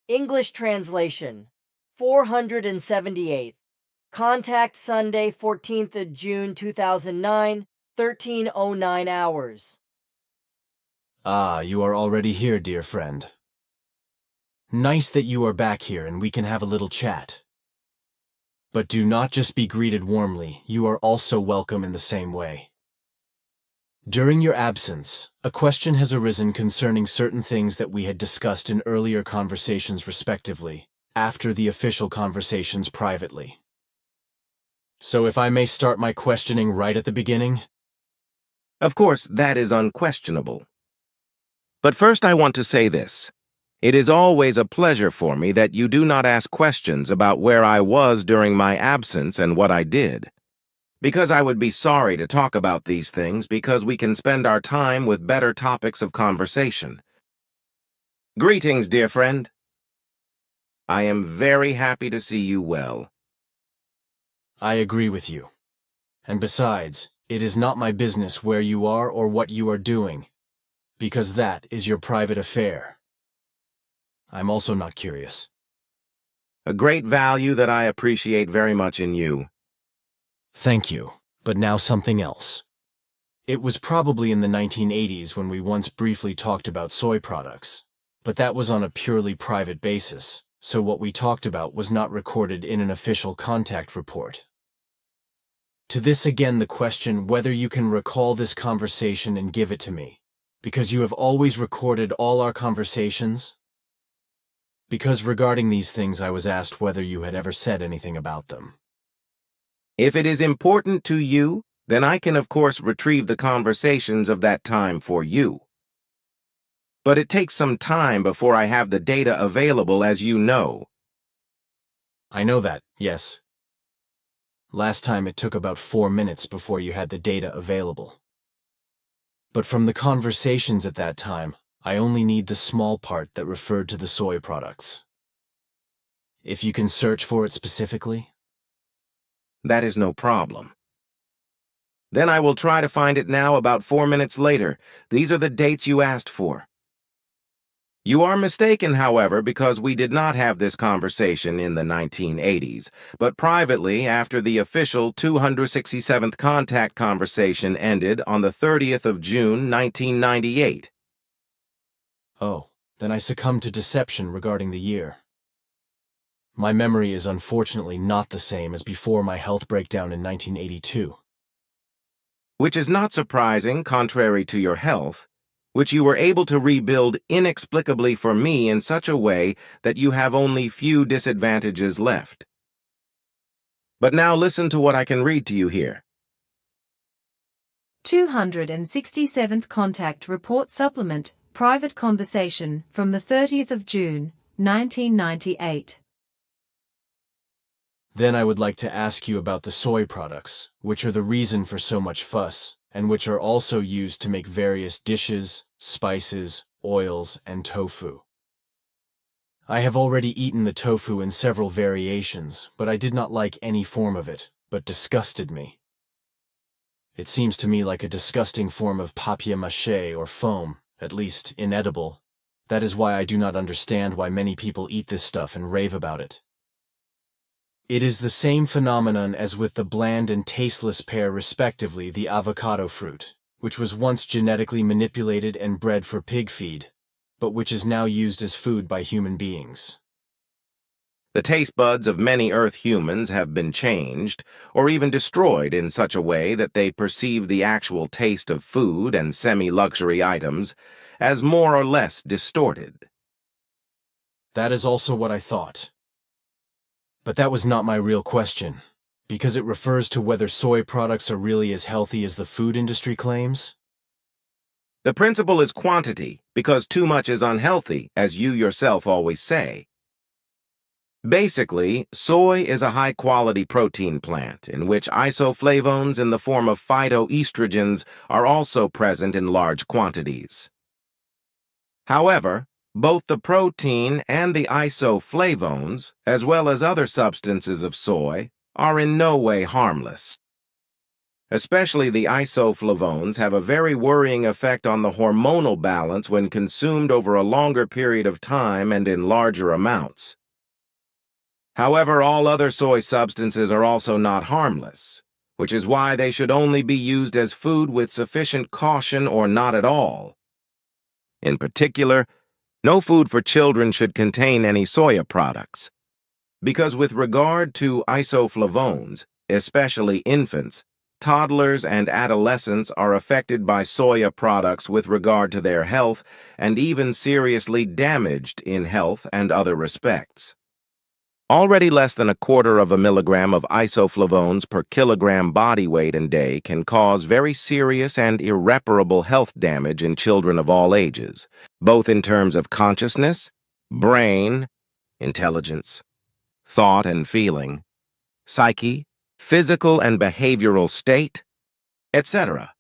English translation 478. Contact Sunday, 14th of June 2009, 13:09 hours. Ah, you are already here, dear friend. Nice that you are back here and we can have a little chat. But do not just be greeted warmly, you are also welcome in the same way. During your absence, a question has arisen concerning certain things that we had discussed in earlier conversations respectively, after the official conversations privately. So if I may start my questioning right at the beginning? Of course, that is unquestionable. But first I want to say this. It is always a pleasure for me that you do not ask questions about where I was during my absence and what I did. Because I would be sorry to talk about these things because we can spend our time with better topics of conversation. Greetings, dear friend. I am very happy to see you well. I agree with you. And besides, it is not my business where you are or what you are doing, because that is your private affair. I'm also not curious. A great value that I appreciate very much in you. Thank you, but now something else. It was probably in the 1980s when we once briefly talked about soy products, but that was on a purely private basis, so what we talked about was not recorded in an official contact report. To this again the question whether you can recall this conversation and give it to me, because you have always recorded all our conversations? Because regarding these things I was asked whether you had ever said anything about them. If it is important to you, then I can of course retrieve the conversations of that time for you. But it takes some time before I have the data available, as you know. I know that, yes. Last time it took about 4 minutes before you had the data available. But from the conversations at that time, I only need the small part that referred to the soy products. If you can search for it specifically? That is no problem. Then I will try to find it now about 4 minutes later. These are the dates you asked for. You are mistaken, however, because we did not have this conversation in the 1980s, but privately after the official 267th contact conversation ended on the 30th of June, 1998. Oh, then I succumbed to deception regarding the year. My memory is unfortunately not the same as before my health breakdown in 1982. Which is not surprising, contrary to your health, which you were able to rebuild inexplicably for me in such a way that you have only few disadvantages left. But now listen to what I can read to you here. 267th Contact Report Supplement, Private Conversation from the 30th of June, 1998. Then I would like to ask you about the soy products, which are the reason for so much fuss, and which are also used to make various dishes, spices, oils, and tofu. I have already eaten the tofu in several variations, but I did not like any form of it, but disgusted me. It seems to me like a disgusting form of papier-mâché or foam, at least inedible. That is why I do not understand why many people eat this stuff and rave about it. It is the same phenomenon as with the bland and tasteless pear respectively, the avocado fruit, which was once genetically manipulated and bred for pig feed, but which is now used as food by human beings. The taste buds of many Earth humans have been changed, or even destroyed in such a way that they perceive the actual taste of food and semi-luxury items as more or less distorted. That is also what I thought. But that was not my real question, because it refers to whether soy products are really as healthy as the food industry claims. The principle is quantity, because too much is unhealthy, as you yourself always say. Basically, soy is a high-quality protein plant in which isoflavones in the form of phytoestrogens are also present in large quantities. However, both the protein and the isoflavones, as well as other substances of soy, are in no way harmless. Especially the isoflavones have a very worrying effect on the hormonal balance when consumed over a longer period of time and in larger amounts. However, all other soy substances are also not harmless, which is why they should only be used as food with sufficient caution or not at all. In particular, no food for children should contain any soya products, because with regard to isoflavones, especially infants, toddlers and adolescents are affected by soya products with regard to their health and even seriously damaged in health and other respects. Already less than 1/4 milligram of isoflavones per kilogram body weight and day can cause very serious and irreparable health damage in children of all ages, both in terms of consciousness, brain, intelligence, thought and feeling, psyche, physical and behavioral state, etc.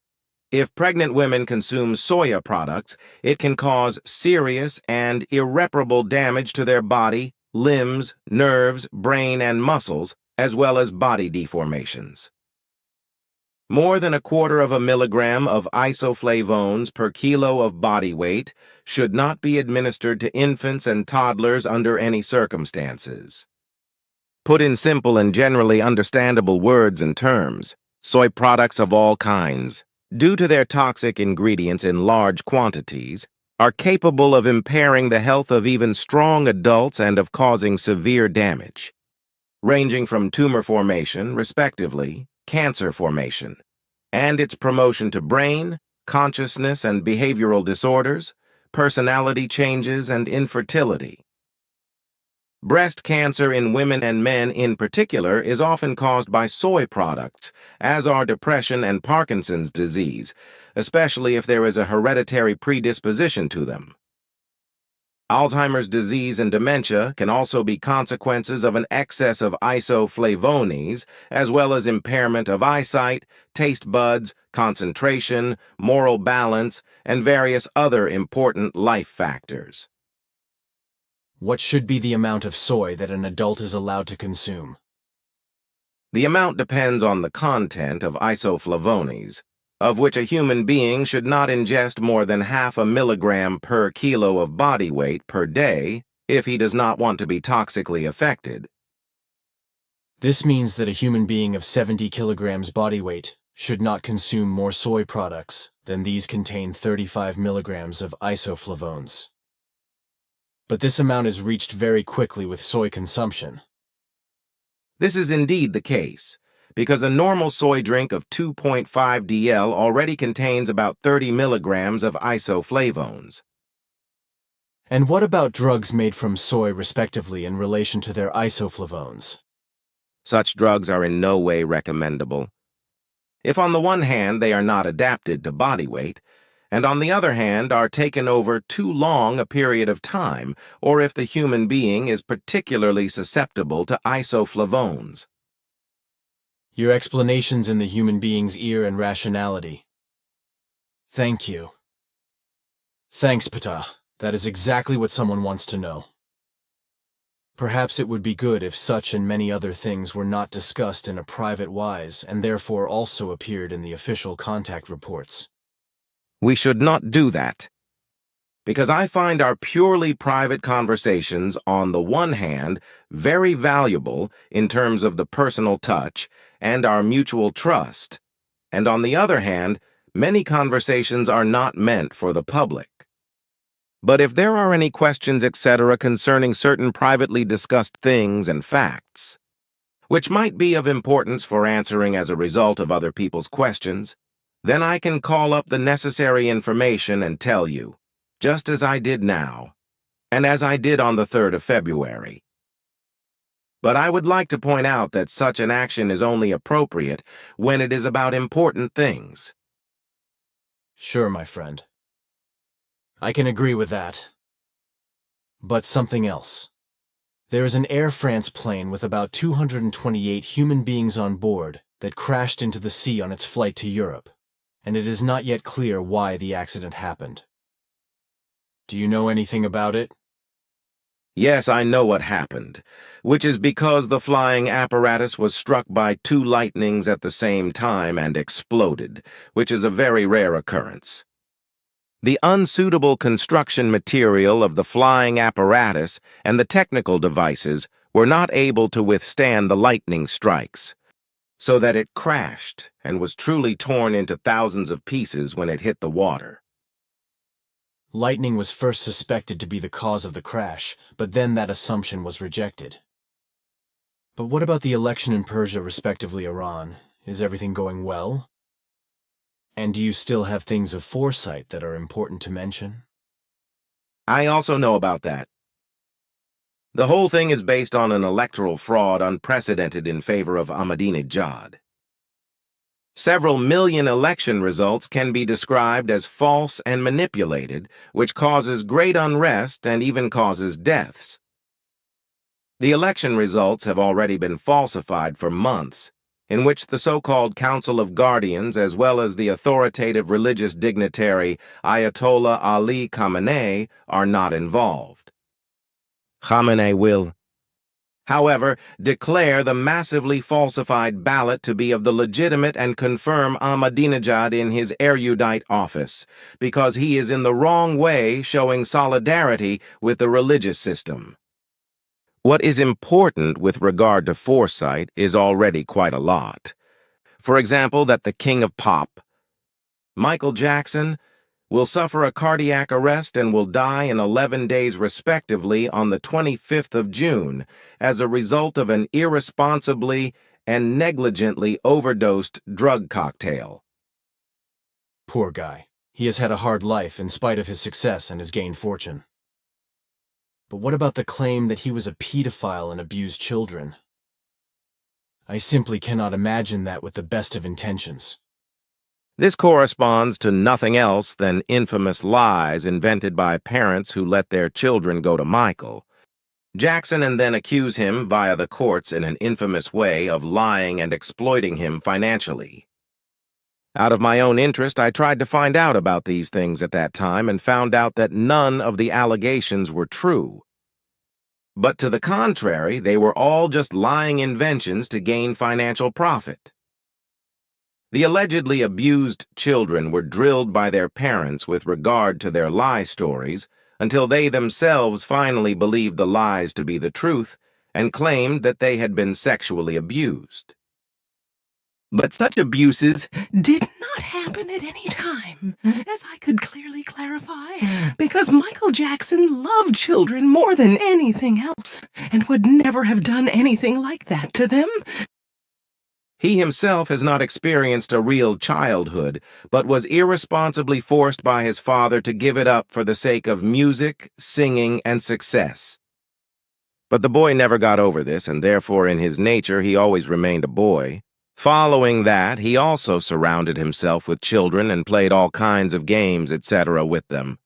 If pregnant women consume soya products, it can cause serious and irreparable damage to their body, limbs, nerves, brain, and muscles, as well as body deformations. More than 1/4 milligram of isoflavones per kilo of body weight should not be administered to infants and toddlers under any circumstances. Put in simple and generally understandable words and terms, soy products of all kinds, due to their toxic ingredients in large quantities, are capable of impairing the health of even strong adults and of causing severe damage, ranging from tumor formation, respectively, cancer formation, and its promotion to brain, consciousness and behavioral disorders, personality changes, and infertility. Breast cancer in women and men in particular is often caused by soy products, as are depression and Parkinson's disease, especially if there is a hereditary predisposition to them. Alzheimer's disease and dementia can also be consequences of an excess of isoflavones, as well as impairment of eyesight, taste buds, concentration, moral balance, and various other important life factors. What should be the amount of soy that an adult is allowed to consume? The amount depends on the content of isoflavones, of which a human being should not ingest more than 1/2 milligram per kilo of body weight per day if he does not want to be toxically affected. This means that a human being of 70 kilograms body weight should not consume more soy products than these contain 35 milligrams of isoflavones. But this amount is reached very quickly with soy consumption. This is indeed the case, because a normal soy drink of 2.5 dl already contains about 30 milligrams of isoflavones. And what about drugs made from soy respectively in relation to their isoflavones? Such drugs are in no way recommendable. If on the one hand they are not adapted to body weight, and on the other hand are taken over too long a period of time, or if the human being is particularly susceptible to isoflavones. Your explanation's in the human being's ear and rationality. Thank you. Thanks, Ptah. That is exactly what someone wants to know. Perhaps it would be good if such and many other things were not discussed in a private wise and therefore also appeared in the official contact reports. We should not do that, because I find our purely private conversations, on the one hand, very valuable in terms of the personal touch and our mutual trust, and on the other hand, many conversations are not meant for the public. But if there are any questions, etc., concerning certain privately discussed things and facts, which might be of importance for answering as a result of other people's questions, then I can call up the necessary information and tell you, just as I did now, and as I did on the 3rd of February. But I would like to point out that such an action is only appropriate when it is about important things. Sure, my friend. I can agree with that. But something else. There is an Air France plane with about 228 human beings on board that crashed into the sea on its flight to Europe, and it is not yet clear why the accident happened. Do you know anything about it? Yes, I know what happened, which is because the flying apparatus was struck by two lightnings at the same time and exploded, which is a very rare occurrence. The unsuitable construction material of the flying apparatus and the technical devices were not able to withstand the lightning strikes, so that it crashed and was truly torn into thousands of pieces when it hit the water. Lightning was first suspected to be the cause of the crash, but then that assumption was rejected. But what about the election in Persia, respectively Iran? Is everything going well? And do you still have things of foresight that are important to mention? I also know about that. The whole thing is based on an electoral fraud unprecedented in favor of Ahmadinejad. Several million election results can be described as false and manipulated, which causes great unrest and even causes deaths. The election results have already been falsified for months, in which the so-called Council of Guardians, as well as the authoritative religious dignitary Ayatollah Ali Khamenei, are not involved. Khamenei will, however, declare the massively falsified ballot to be of the legitimate and confirm Ahmadinejad in his erudite office, because he is in the wrong way showing solidarity with the religious system. What is important with regard to foresight is already quite a lot. For example, that the king of pop, Michael Jackson, will suffer a cardiac arrest and will die in 11 days respectively on the 25th of June as a result of an irresponsibly and negligently overdosed drug cocktail. Poor guy. He has had a hard life in spite of his success and has gained fortune. But what about the claim that he was a pedophile and abused children? I simply cannot imagine that with the best of intentions. This corresponds to nothing else than infamous lies invented by parents who let their children go to Michael Jackson and then accuse him via the courts in an infamous way of lying and exploiting him financially. Out of my own interest, I tried to find out about these things at that time and found out that none of the allegations were true. But to the contrary, they were all just lying inventions to gain financial profit. The allegedly abused children were drilled by their parents with regard to their lie stories until they themselves finally believed the lies to be the truth and claimed that they had been sexually abused. But such abuses did not happen at any time, as I could clearly clarify, because Michael Jackson loved children more than anything else and would never have done anything like that to them. He himself has not experienced a real childhood, but was irresponsibly forced by his father to give it up for the sake of music, singing, and success. But the boy never got over this, and therefore in his nature he always remained a boy. Following that, he also surrounded himself with children and played all kinds of games, etc. with them,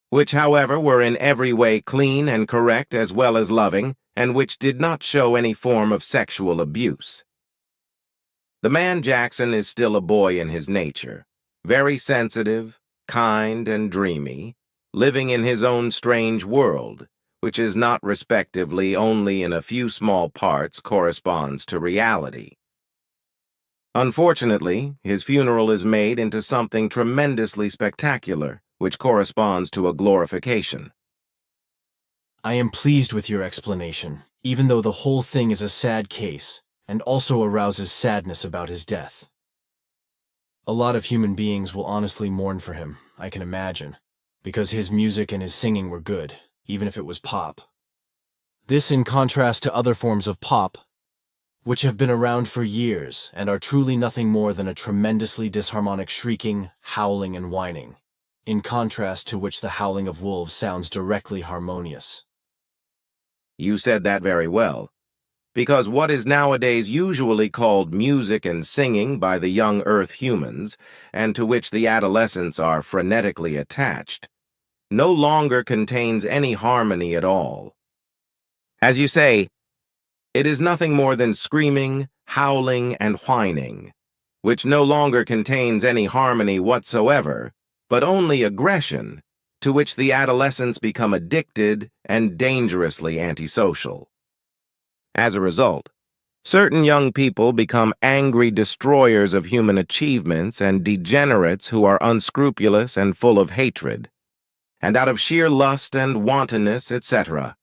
which, however, were in every way clean and correct as well as loving, and which did not show any form of sexual abuse. The man Jackson is still a boy in his nature, very sensitive, kind, and dreamy, living in his own strange world, which is not respectively only in a few small parts corresponds to reality. Unfortunately, his funeral is made into something tremendously spectacular, which corresponds to a glorification. I am pleased with your explanation, even though the whole thing is a sad case, and also arouses sadness about his death. A lot of human beings will honestly mourn for him, I can imagine, because his music and his singing were good, even if it was pop. This in contrast to other forms of pop, which have been around for years and are truly nothing more than a tremendously disharmonic shrieking, howling, and whining, in contrast to which the howling of wolves sounds directly harmonious. You said that very well. Because what is nowadays usually called music and singing by the young earth humans, and to which the adolescents are frenetically attached, no longer contains any harmony at all. As you say, it is nothing more than screaming, howling, and whining, which no longer contains any harmony whatsoever, but only aggression, to which the adolescents become addicted and dangerously antisocial. As a result, certain young people become angry destroyers of human achievements and degenerates who are unscrupulous and full of hatred. And out of sheer lust and wantonness, etc.,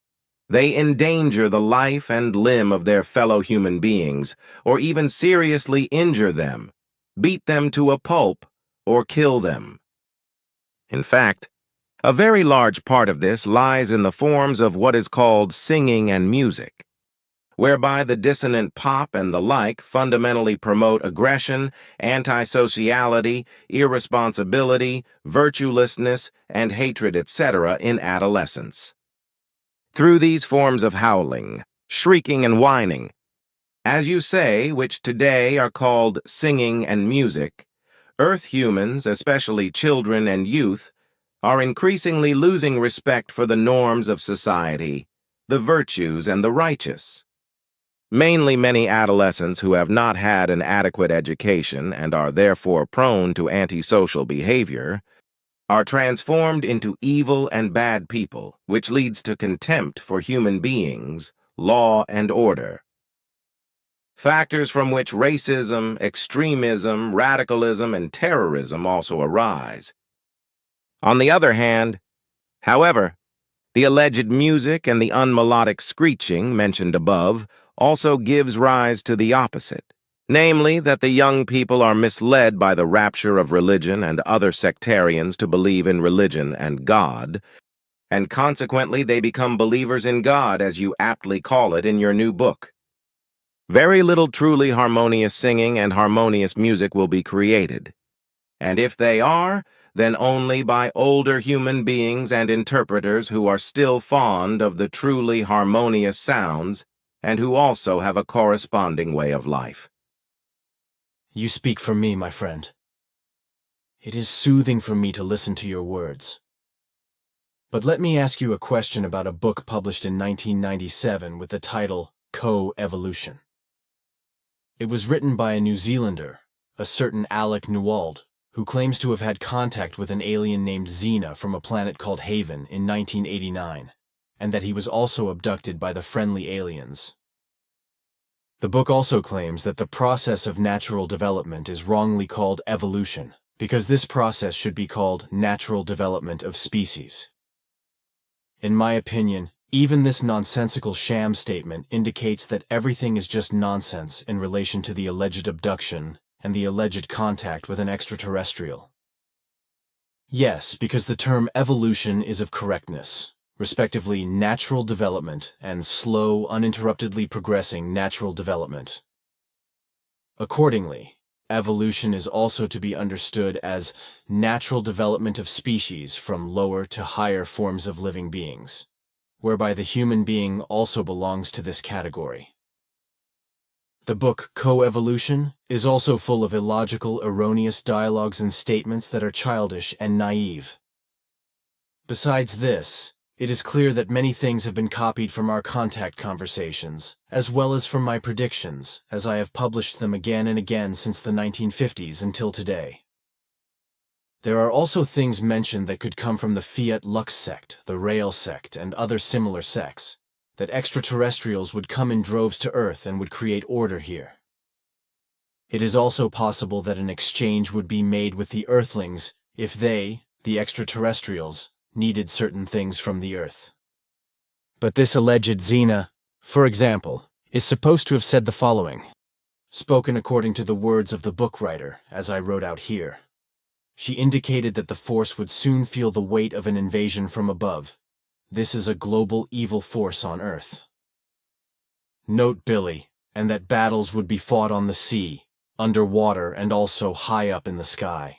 they endanger the life and limb of their fellow human beings, or even seriously injure them, beat them to a pulp, or kill them. In fact, a very large part of this lies in the forms of what is called singing and music, whereby the dissonant pop and the like fundamentally promote aggression, antisociality, irresponsibility, virtuelessness, and hatred, etc. in adolescence. Through these forms of howling, shrieking, and whining, as you say, which today are called singing and music, Earth humans, especially children and youth, are increasingly losing respect for the norms of society, the virtues, and the righteous. Mainly many adolescents who have not had an adequate education and are therefore prone to antisocial behavior are transformed into evil and bad people, which leads to contempt for human beings, law, and order. Factors from which racism, extremism, radicalism, and terrorism also arise. On the other hand, however, the alleged music and the unmelodic screeching mentioned above also gives rise to the opposite, namely that the young people are misled by the rapture of religion and other sectarians to believe in religion and God, and consequently they become believers in God, as you aptly call it in your new book. Very little truly harmonious singing and harmonious music will be created, and if they are, then only by older human beings and interpreters who are still fond of the truly harmonious sounds and who also have a corresponding way of life. You speak for me, my friend. It is soothing for me to listen to your words. But let me ask you a question about a book published in 1997 with the title Co-Evolution. It was written by a New Zealander, a certain Alec Newald, who claims to have had contact with an alien named Xena from a planet called Haven in 1989, and that he was also abducted by the friendly aliens. The book also claims that the process of natural development is wrongly called evolution, because this process should be called natural development of species. In my opinion, even this nonsensical sham statement indicates that everything is just nonsense in relation to the alleged abduction and the alleged contact with an extraterrestrial. Yes, because the term evolution is of correctness, respectively natural development and slow, uninterruptedly progressing natural development. Accordingly, evolution is also to be understood as natural development of species from lower to higher forms of living beings, whereby the human being also belongs to this category. The book Co-Evolution is also full of illogical, erroneous dialogues and statements that are childish and naive. Besides this, it is clear that many things have been copied from our contact conversations, as well as from my predictions, as I have published them again and again since the 1950s until today. There are also things mentioned that could come from the Fiat Lux sect, the Rael sect, and other similar sects, that extraterrestrials would come in droves to Earth and would create order here. It is also possible that an exchange would be made with the Earthlings if they, the extraterrestrials, needed certain things from the Earth. But this alleged Xena, for example, is supposed to have said the following, spoken according to the words of the book writer, as I wrote out here. She indicated that the force would soon feel the weight of an invasion from above. This is a global evil force on Earth. Note, Billy, and that battles would be fought on the sea, underwater, and also high up in the sky.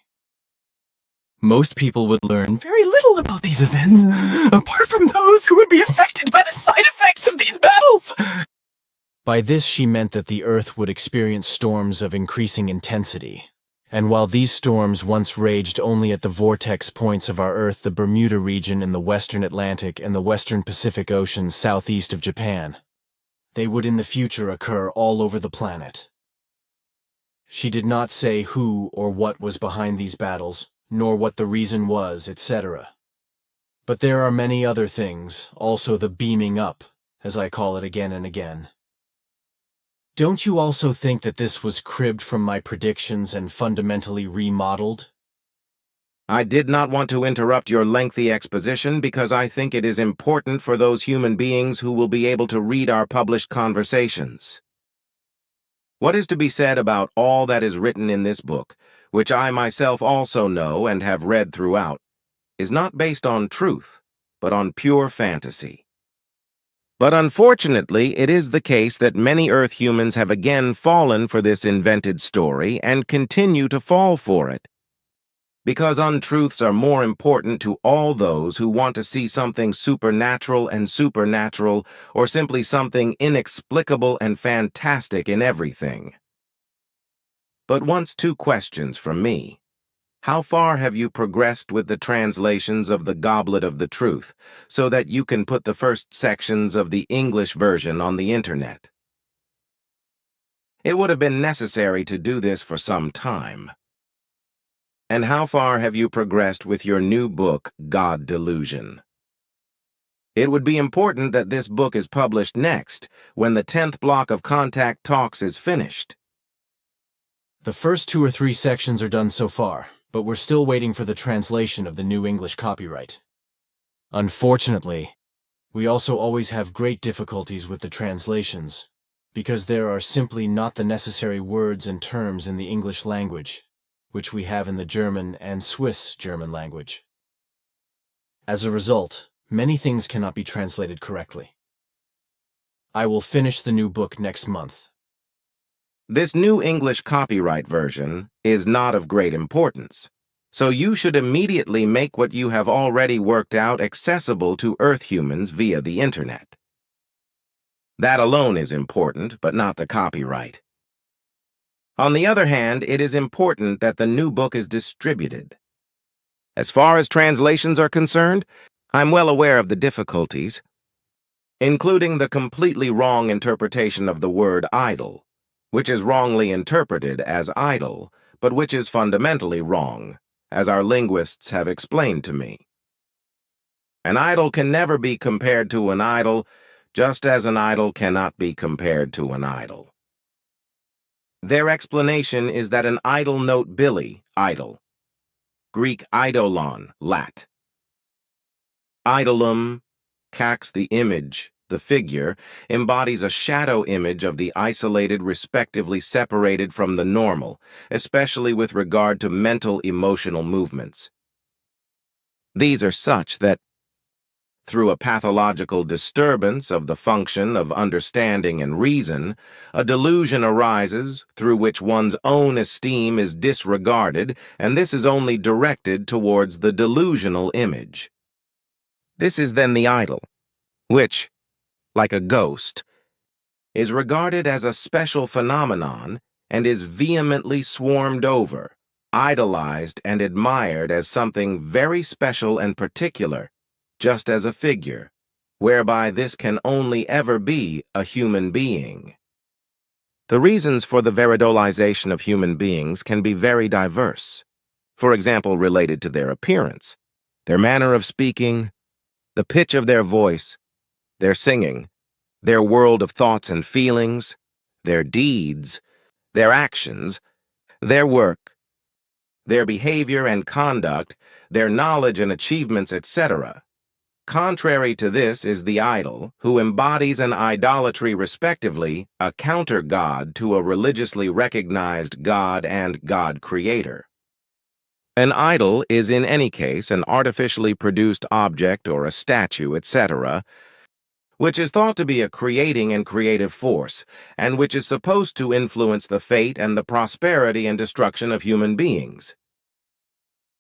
Most people would learn very little about these events, apart from those who would be affected by the side effects of these battles. By this she meant that the Earth would experience storms of increasing intensity. And while these storms once raged only at the vortex points of our Earth, the Bermuda region in the western Atlantic and the western Pacific Ocean southeast of Japan, they would in the future occur all over the planet. She did not say who or what was behind these battles, nor what the reason was, etc. But there are many other things, also the beaming up, as I call it again and again. Don't you also think that this was cribbed from my predictions and fundamentally remodeled? I did not want to interrupt your lengthy exposition because I think it is important for those human beings who will be able to read our published conversations. What is to be said about all that is written in this book, which I myself also know and have read throughout, is not based on truth, but on pure fantasy. But unfortunately, it is the case that many Earth humans have again fallen for this invented story and continue to fall for it. Because untruths are more important to all those who want to see something supernatural, or simply something inexplicable and fantastic in everything. But once two questions from me. How far have you progressed with the translations of the Goblet of the Truth, so that you can put the first sections of the English version on the internet? It would have been necessary to do this for some time. And how far have you progressed with your new book, God Delusion? It would be important that this book is published next, when the 10th block of Contact Talks is finished. The first 2 or 3 sections are done so far, but we're still waiting for the translation of the new English copyright. Unfortunately, we also always have great difficulties with the translations, because there are simply not the necessary words and terms in the English language, which we have in the German and Swiss German language. As a result, many things cannot be translated correctly. I will finish the new book next month. This new English copyright version is not of great importance, so you should immediately make what you have already worked out accessible to Earth humans via the internet. That alone is important, but not the copyright. On the other hand, it is important that the new book is distributed. As far as translations are concerned, I'm well aware of the difficulties, including the completely wrong interpretation of the word idol, which is wrongly interpreted as idol, but which is fundamentally wrong, as our linguists have explained to me. An idol can never be compared to an idol, just as an idol cannot be compared to an idol. Their explanation is that an idol note Billy, idol. Greek eidolon, lat. Idolum, cax the image, the figure, embodies a shadow image of the isolated respectively separated from the normal, especially with regard to mental emotional movements. These are such that, through a pathological disturbance of the function of understanding and reason, a delusion arises through which one's own esteem is disregarded, and this is only directed towards the delusional image. This is then the idol, which, like a ghost, is regarded as a special phenomenon and is vehemently swarmed over, idolized and admired as something very special and particular, just as a figure, whereby this can only ever be a human being. The reasons for the veridolization of human beings can be very diverse, for example related to their appearance, their manner of speaking, the pitch of their voice, their singing, their world of thoughts and feelings, their deeds, their actions, their work, their behavior and conduct, their knowledge and achievements, etc. Contrary to this is the idol, who embodies an idolatry respectively, a counter-god to a religiously recognized God and God-creator. An idol is in any case an artificially produced object or a statue, etc., which is thought to be a creating and creative force, and which is supposed to influence the fate and the prosperity and destruction of human beings.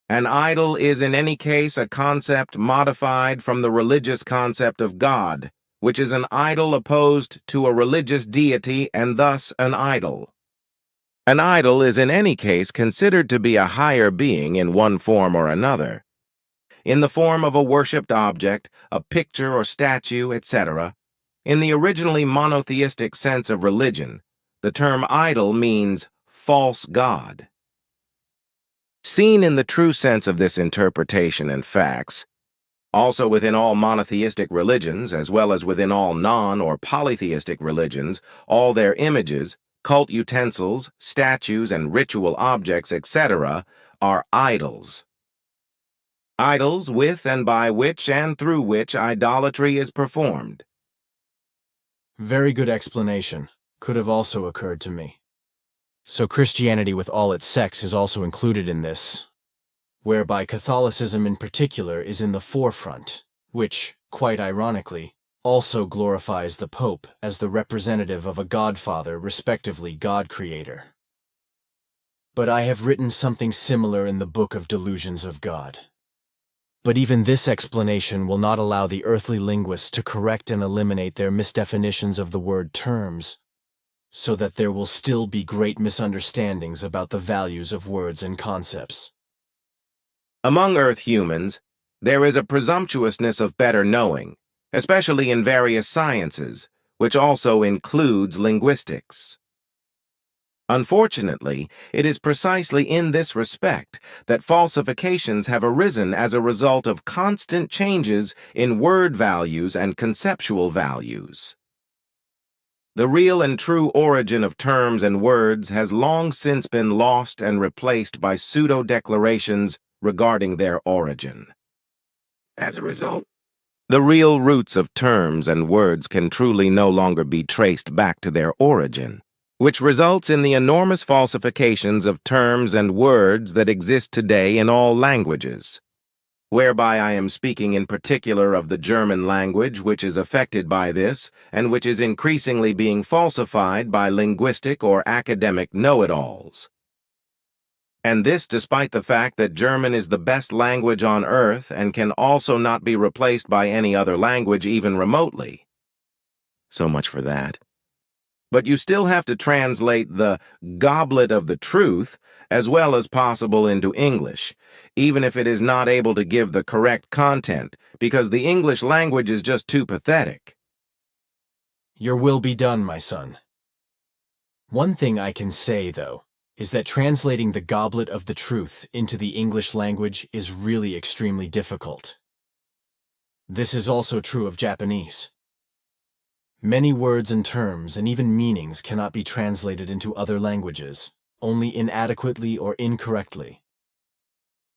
An idol is in any case a concept modified from the religious concept of God, which is an idol opposed to a religious deity and thus an idol. An idol is in any case considered to be a higher being in one form or another, in the form of a worshipped object, a picture or statue, etc. In the originally monotheistic sense of religion, the term idol means false god. Seen in the true sense of this interpretation and facts, Also within all monotheistic religions, as well as within all non- or polytheistic religions, all their images, cult utensils, statues, and ritual objects, etc., are idols. Idols with and by which and through which idolatry is performed. Very good explanation. Could have also occurred to me. So Christianity with all its sects is also included in this, whereby Catholicism in particular is in the forefront, which, quite ironically, also glorifies the Pope as the representative of a Godfather, respectively God-Creator. But I have written something similar in the Book of Delusions of God. But even this explanation will not allow the earthly linguists to correct and eliminate their misdefinitions of the word terms, so that there will still be great misunderstandings about the values of words and concepts. Among Earth humans, there is a presumptuousness of better knowing, especially in various sciences, which also includes linguistics. Unfortunately, it is precisely in this respect that falsifications have arisen as a result of constant changes in word values and conceptual values. The real and true origin of terms and words has long since been lost and replaced by pseudo-declarations regarding their origin. As a result, the real roots of terms and words can truly no longer be traced back to their origin, which results in the enormous falsifications of terms and words that exist today in all languages, whereby I am speaking in particular of the German language, which is affected by this, and which is increasingly being falsified by linguistic or academic know-it-alls. And this despite the fact that German is the best language on earth and can also not be replaced by any other language even remotely. So much for that. But you still have to translate the goblet of the truth as well as possible into English, even if it is not able to give the correct content, because the English language is just too pathetic. Your will be done, my son. One thing I can say, though, is that translating the goblet of the truth into the English language is really extremely difficult. This is also true of Japanese. Many words and terms and even meanings cannot be translated into other languages, only inadequately or incorrectly.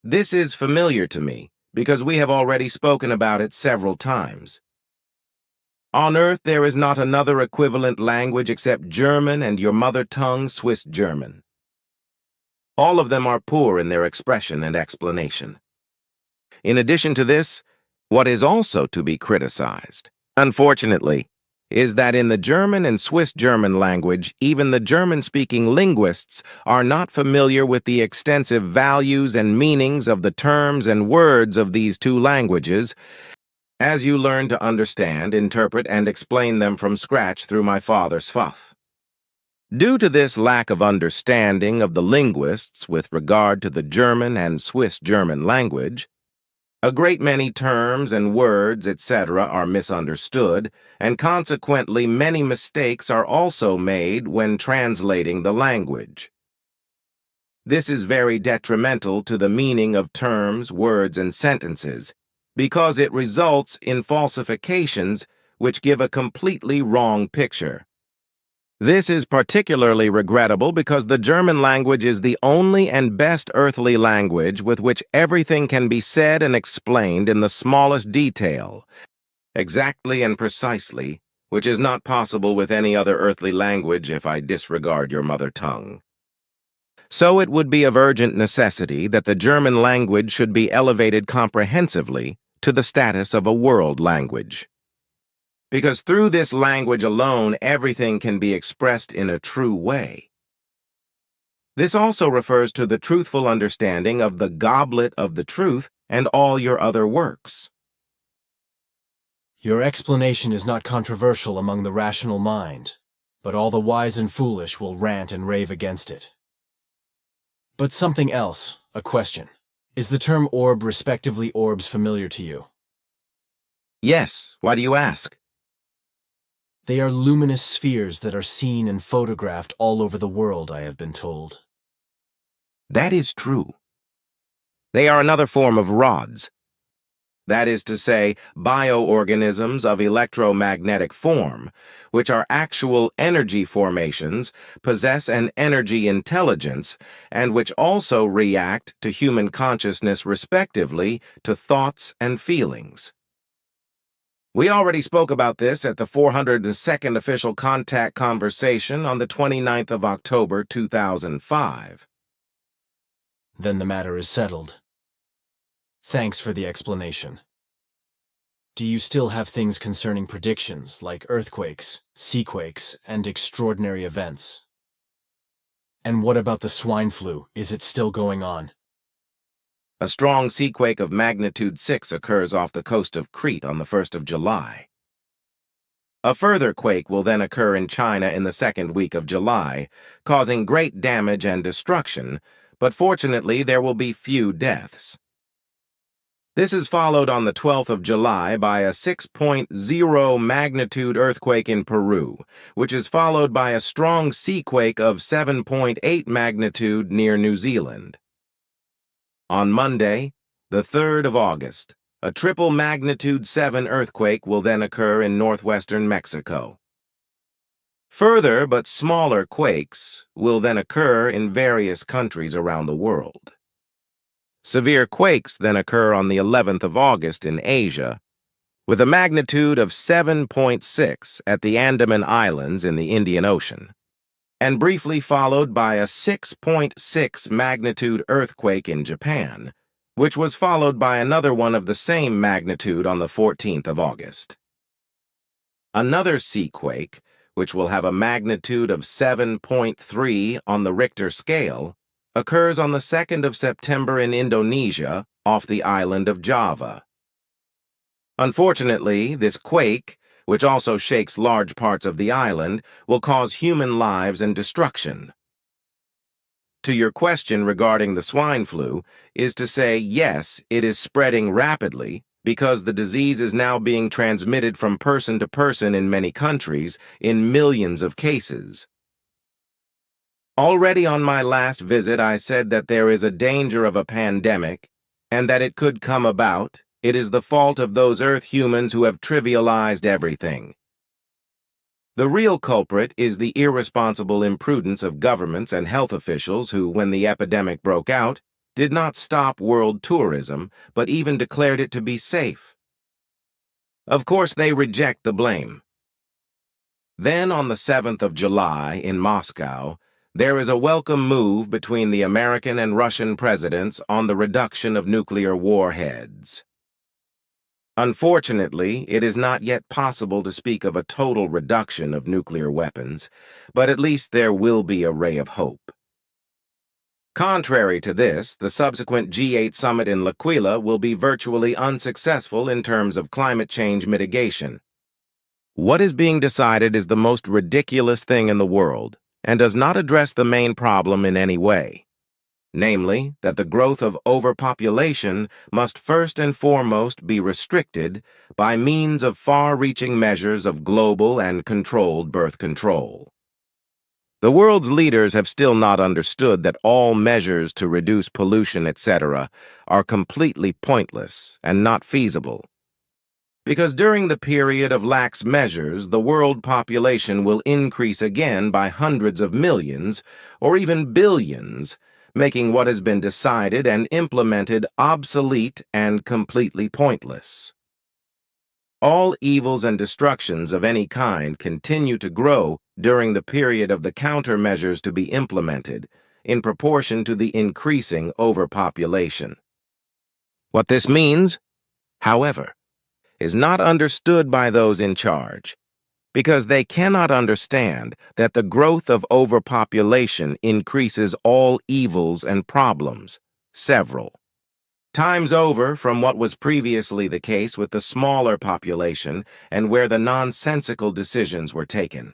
This is familiar to me, because we have already spoken about it several times. On Earth there is not another equivalent language except German and your mother tongue, Swiss German. All of them are poor in their expression and explanation. In addition to this, what is also to be criticized, unfortunately, is that in the German and Swiss German language, even the German-speaking linguists are not familiar with the extensive values and meanings of the terms and words of these two languages, as you learn to understand, interpret, and explain them from scratch through my father's Sfath. Due to this lack of understanding of the linguists with regard to the German and Swiss German language, a great many terms and words, etc., are misunderstood, and consequently many mistakes are also made when translating the language. This is very detrimental to the meaning of terms, words, and sentences, because it results in falsifications which give a completely wrong picture. This is particularly regrettable because the German language is the only and best earthly language with which everything can be said and explained in the smallest detail, exactly and precisely, which is not possible with any other earthly language if I disregard your mother tongue. So it would be of urgent necessity that the German language should be elevated comprehensively to the status of a world language. Because through this language alone, everything can be expressed in a true way. This also refers to the truthful understanding of the goblet of the truth and all your other works. Your explanation is not controversial among the rational mind, but all the wise and foolish will rant and rave against it. But something else, a question. Is the term orb respectively orbs familiar to you? Yes, why do you ask? They are luminous spheres that are seen and photographed all over the world, I have been told. That is true. They are another form of rods. that is to say, bioorganisms of electromagnetic form, which are actual energy formations, possess an energy intelligence, and which also react to human consciousness respectively to thoughts and feelings. We already spoke about this at the 402nd Official Contact Conversation on the 29th of October, 2005. Then the matter is settled. Thanks for the explanation. Do you still have things concerning predictions like earthquakes, seaquakes, and extraordinary events? And what about the swine flu? Is it still going on? A strong seaquake of magnitude 6 occurs off the coast of Crete on the 1st of July. A further quake will then occur in China in the second week of July, causing great damage and destruction, but fortunately there will be few deaths. This is followed on the 12th of July by a 6.0 magnitude earthquake in Peru, which is followed by a strong seaquake of 7.8 magnitude near New Zealand. On Monday, the 3rd of August, a triple magnitude 7 earthquake will then occur in northwestern Mexico. Further but smaller quakes will then occur in various countries around the world. Severe quakes then occur on the 11th of August in Asia, with a magnitude of 7.6 at the Andaman Islands in the Indian Ocean, and briefly followed by a 6.6 magnitude earthquake in Japan, which was followed by another one of the same magnitude on the 14th of August. Another seaquake, which will have a magnitude of 7.3 on the Richter scale, occurs on the 2nd of September in Indonesia off the island of Java. Unfortunately, this quake, which also shakes large parts of the island, will cause human lives and destruction. To your question regarding the swine flu is to say, yes, it is spreading rapidly because the disease is now being transmitted from person to person in many countries in millions of cases. Already on my last visit, I said that there is a danger of a pandemic and that it could come about. It is the fault of those Earth humans who have trivialized everything. The real culprit is the irresponsible imprudence of governments and health officials who, when the epidemic broke out, did not stop world tourism, but even declared it to be safe. Of course, they reject the blame. Then, on the 7th of July in Moscow, there is a welcome move between the American and Russian presidents on the reduction of nuclear warheads. Unfortunately, it is not yet possible to speak of a total reduction of nuclear weapons, but at least there will be a ray of hope. Contrary to this, the subsequent G8 summit in L'Aquila will be virtually unsuccessful in terms of climate change mitigation. What is being decided is the most ridiculous thing in the world, and does not address the main problem in any way. Namely, that the growth of overpopulation must first and foremost be restricted by means of far-reaching measures of global and controlled birth control. The world's leaders have still not understood that all measures to reduce pollution, etc., are completely pointless and not feasible. Because during the period of lax measures, the world population will increase again by hundreds of millions, or even billions, making what has been decided and implemented obsolete and completely pointless. All evils and destructions of any kind continue to grow during the period of the countermeasures to be implemented, in proportion to the increasing overpopulation. What this means, however, is not understood by those in charge, because they cannot understand that the growth of overpopulation increases all evils and problems, several times over from what was previously the case with the smaller population and where the nonsensical decisions were taken.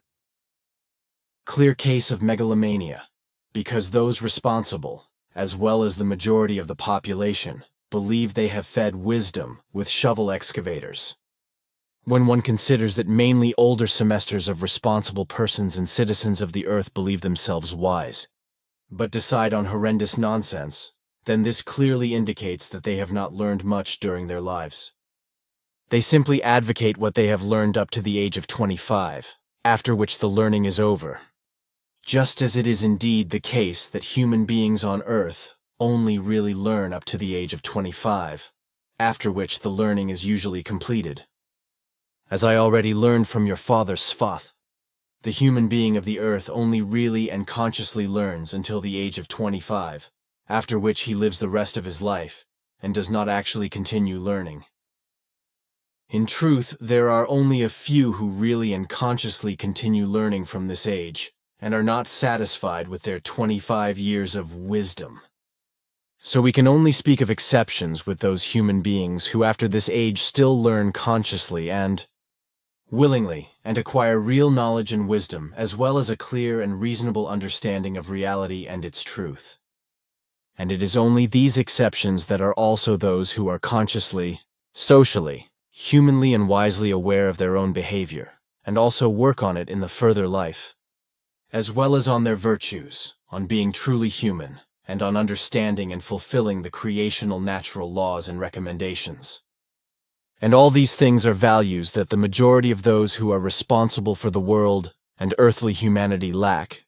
Clear case of megalomania, because those responsible, as well as the majority of the population, believe they have fed wisdom with shovel excavators. When one considers that mainly older semesters of responsible persons and citizens of the earth believe themselves wise, but decide on horrendous nonsense, then this clearly indicates that they have not learned much during their lives. They simply advocate what they have learned up to the age of 25, after which the learning is over. Just as it is indeed the case that human beings on Earth only really learn up to the age of 25, after which the learning is usually completed. As I already learned from your father Svath, the human being of the Earth only really and consciously learns until the age of 25, after which he lives the rest of his life and does not actually continue learning. In truth, there are only a few who really and consciously continue learning from this age, and are not satisfied with their 25 years of wisdom. So we can only speak of exceptions with those human beings who after this age still learn consciously and willingly and acquire real knowledge and wisdom, as well as a clear and reasonable understanding of reality and its truth. And it is only these exceptions that are also those who are consciously, socially, humanly and wisely aware of their own behavior, and also work on it in the further life, as well as on their virtues, on being truly human, and on understanding and fulfilling the creational natural laws and recommendations. And all these things are values that the majority of those who are responsible for the world and earthly humanity lack,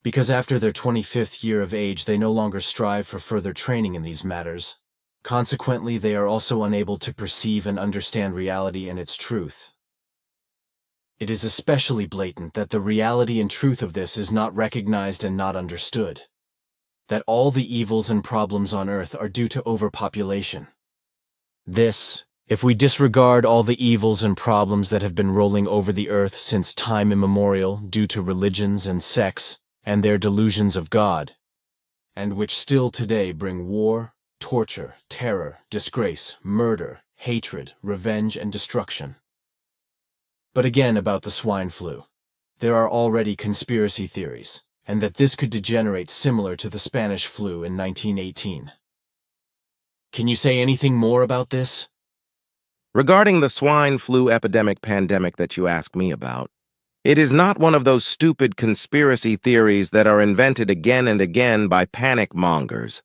because after their 25th year of age they no longer strive for further training in these matters. Consequently, they are also unable to perceive and understand reality and its truth. It is especially blatant that the reality and truth of this is not recognized and not understood. That all the evils and problems on Earth are due to overpopulation. This, if we disregard all the evils and problems that have been rolling over the Earth since time immemorial due to religions and sects and their delusions of God, and which still today bring war, torture, terror, disgrace, murder, hatred, revenge, and destruction. But again about the swine flu. There are already conspiracy theories, and that this could degenerate similar to the Spanish flu in 1918. Can you say anything more about this? Regarding the swine flu epidemic pandemic that you asked me about, it is not one of those stupid conspiracy theories that are invented again and again by panic mongers,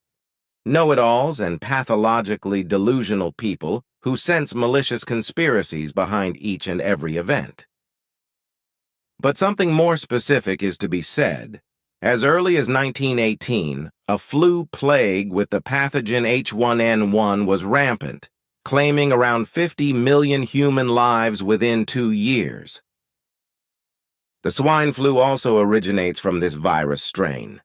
know-it-alls and pathologically delusional people who sense malicious conspiracies behind each and every event. But something more specific is to be said. As early as 1918, a flu plague with the pathogen H1N1 was rampant, claiming around 50 million human lives within 2 years. The swine flu also originates from this virus strain.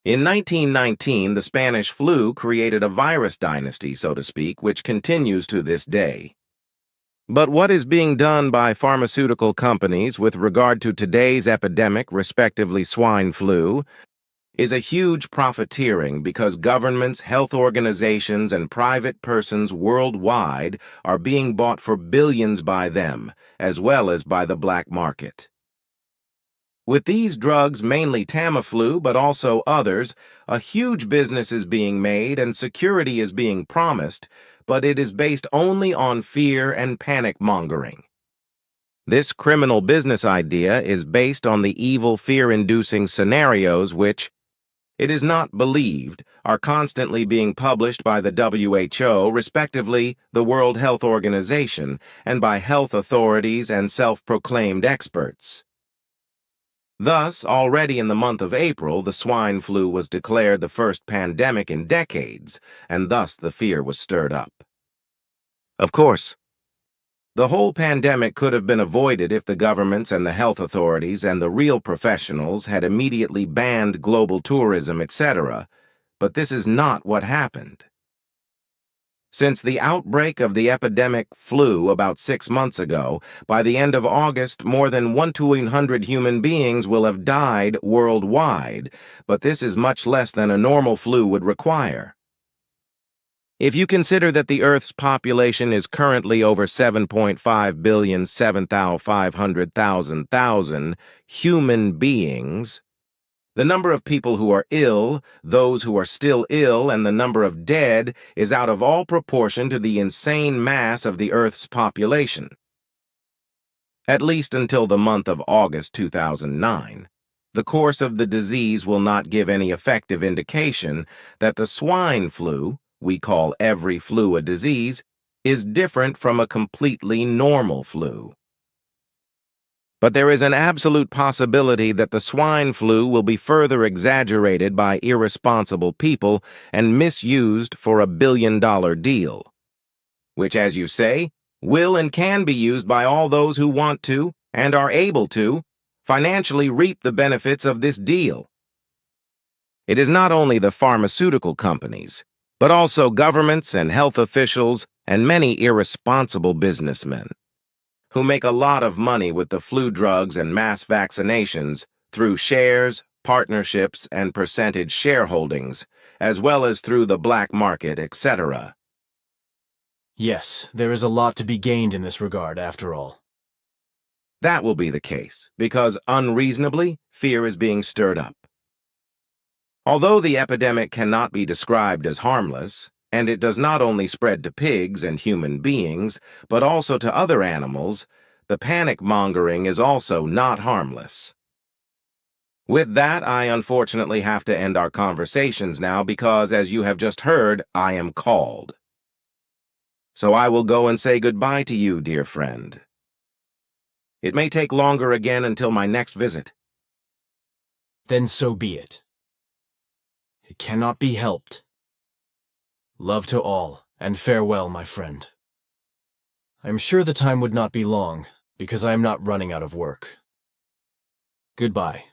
In 1919, the Spanish flu created a virus dynasty, so to speak, which continues to this day. But what is being done by pharmaceutical companies with regard to today's epidemic, respectively swine flu, is a huge profiteering because governments, health organizations, and private persons worldwide are being bought for billions by them, as well as by the black market. With these drugs, mainly Tamiflu, but also others, a huge business is being made and security is being promised, but it is based only on fear and panic-mongering. This criminal business idea is based on the evil fear-inducing scenarios which, it is not believed, are constantly being published by the WHO, respectively the World Health Organization, and by health authorities and self-proclaimed experts. Thus, already in the month of April, the swine flu was declared the first pandemic in decades, and thus the fear was stirred up. Of course, the whole pandemic could have been avoided if the governments and the health authorities and the real professionals had immediately banned global tourism, etc., but this is not what happened. Since the outbreak of the epidemic flu about 6 months ago, by the end of August, more than 1,200 human beings will have died worldwide, but this is much less than a normal flu would require. If you consider that the Earth's population is currently over 7.5 billion 7,500,000 human beings, the number of people who are ill, those who are still ill, and the number of dead is out of all proportion to the insane mass of the Earth's population. At least until the month of August 2009, the course of the disease will not give any effective indication that the swine flu, we call every flu a disease, is different from a completely normal flu. But there is an absolute possibility that the swine flu will be further exaggerated by irresponsible people and misused for a billion-dollar deal, which, as you say, will and can be used by all those who want to, and are able to, financially reap the benefits of this deal. It is not only the pharmaceutical companies, but also governments and health officials and many irresponsible businessmen who make a lot of money with the flu drugs and mass vaccinations through shares, partnerships, and percentage shareholdings, as well as through the black market, etc. Yes, there is a lot to be gained in this regard, after all. That will be the case, because unreasonably, fear is being stirred up. Although the epidemic cannot be described as harmless, and it does not only spread to pigs and human beings, but also to other animals, the panic-mongering is also not harmless. With that, I unfortunately have to end our conversations now because, as you have just heard, I am called. So I will go and say goodbye to you, dear friend. It may take longer again until my next visit. Then so be it. It cannot be helped. Love to all, and farewell, my friend. I am sure the time would not be long, because I am not running out of work. Goodbye.